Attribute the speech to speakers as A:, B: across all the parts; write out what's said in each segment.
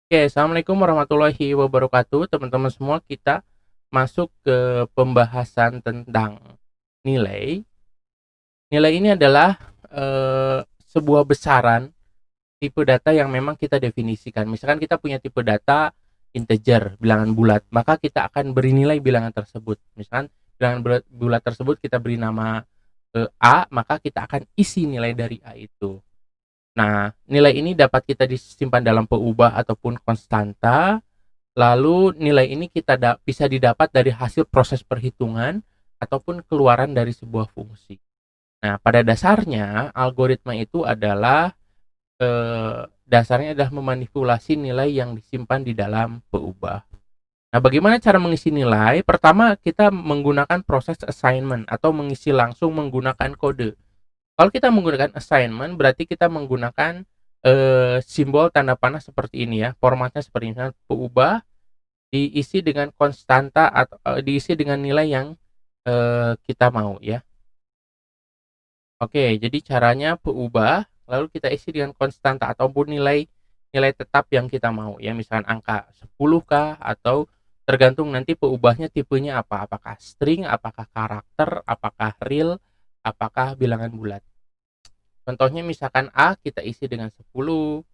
A: Oke, assalamualaikum warahmatullahi wabarakatuh, teman-teman semua. Kita masuk ke pembahasan tentang nilai. Nilai ini adalah sebuah besaran tipe data yang memang kita definisikan. Misalkan kita punya tipe data integer, bilangan bulat, maka kita akan beri nilai bilangan tersebut. Misalkan bilangan bulat tersebut kita beri nama A, maka kita akan isi nilai dari A itu. Nah, nilai ini dapat kita disimpan dalam peubah ataupun konstanta. Lalu nilai ini bisa didapat dari hasil proses perhitungan ataupun keluaran dari sebuah fungsi. Nah, pada dasarnya algoritma itu adalah dasarnya adalah memanipulasi nilai yang disimpan di dalam peubah. Nah, bagaimana cara mengisi nilai? Pertama, kita menggunakan proses assignment atau mengisi langsung menggunakan kode. Kalau kita menggunakan assignment, berarti kita menggunakan simbol tanda panah seperti ini ya. Formatnya seperti ini, peubah diisi dengan konstanta atau diisi dengan nilai yang kita mau ya. Oke, jadi caranya peubah lalu kita isi dengan konstanta ataupun nilai nilai tetap yang kita mau ya, misalkan angka 10 kah, atau tergantung nanti peubahnya tipenya apa, apakah string, apakah karakter, apakah real, apakah bilangan bulat. Contohnya misalkan A kita isi dengan 10,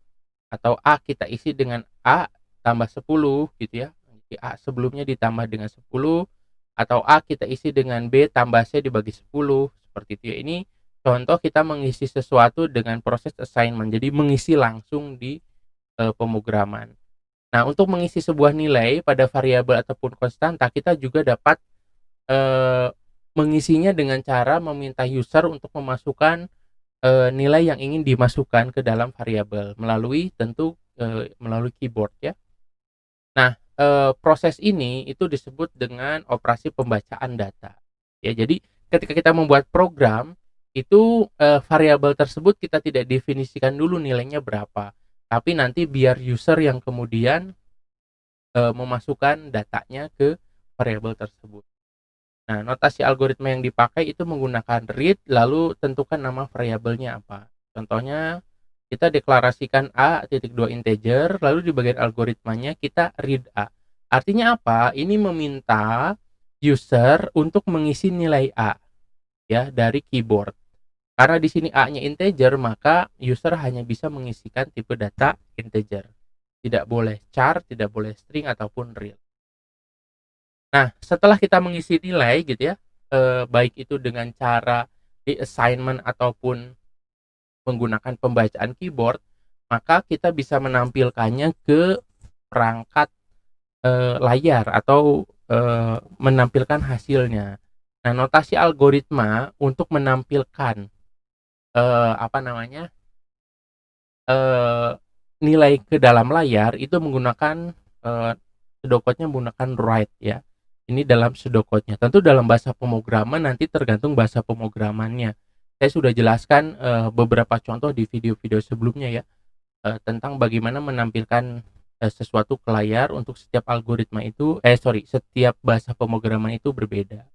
A: atau A kita isi dengan A tambah 10 gitu ya. Jadi A sebelumnya ditambah dengan 10, atau A kita isi dengan B tambah C dibagi 10, seperti itu ya. Ini contoh kita mengisi sesuatu dengan proses assignment. Jadi mengisi langsung di pemrograman. Nah, untuk mengisi sebuah nilai pada variabel ataupun konstanta, kita juga dapat eh, mengisinya dengan cara meminta user untuk memasukkan nilai yang ingin dimasukkan ke dalam variabel melalui melalui keyboard ya. Nah, proses ini itu disebut dengan operasi pembacaan data. Ya, jadi ketika kita membuat program itu variabel tersebut kita tidak definisikan dulu nilainya berapa, tapi nanti biar user yang kemudian memasukkan datanya ke variabel tersebut. Nah, notasi algoritma yang dipakai itu menggunakan read, lalu tentukan nama variabelnya apa. Contohnya, kita deklarasikan A titik 2 integer, lalu di bagian algoritmanya kita read A. Artinya apa? Ini meminta user untuk mengisi nilai A ya dari keyboard. Karena di sini A-nya integer, maka user hanya bisa mengisikan tipe data integer. Tidak boleh char, tidak boleh string ataupun real. Nah, setelah kita mengisi nilai gitu ya, baik itu dengan cara di assignment ataupun menggunakan pembacaan keyboard, maka kita bisa menampilkannya ke perangkat layar atau menampilkan hasilnya. Nah, notasi algoritma untuk menampilkan apa namanya, eee, nilai ke dalam layar itu menggunakan pseudocode-nya menggunakan write ya. Ini dalam pseudocode-nya. Tentu dalam bahasa pemrograman nanti tergantung bahasa pemrogramannya. Saya sudah jelaskan beberapa contoh di video-video sebelumnya ya, tentang bagaimana menampilkan sesuatu ke layar untuk setiap algoritma itu setiap bahasa pemrograman itu berbeda.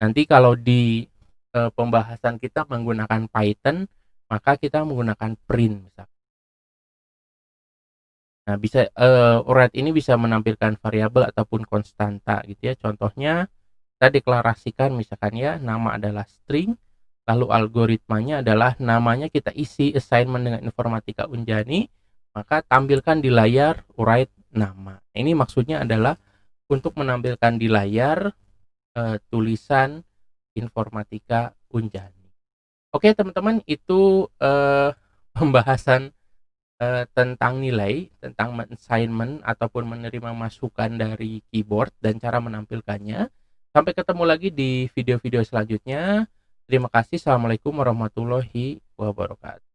A: Nanti kalau di pembahasan kita menggunakan Python, maka kita menggunakan print misalkan. Nah, bisa write ini bisa menampilkan variabel ataupun konstanta gitu ya. Contohnya kita deklarasikan misalkan ya nama adalah string, lalu algoritmanya adalah namanya kita isi assignment dengan informatika Unjani, maka tampilkan di layar write nama. Ini maksudnya adalah untuk menampilkan di layar tulisan informatika Unjani. Oke teman-teman, itu pembahasan tentang nilai, tentang assignment ataupun menerima masukan dari keyboard dan cara menampilkannya. Sampai ketemu lagi di video-video selanjutnya. Terima kasih. Assalamualaikum warahmatullahi wabarakatuh.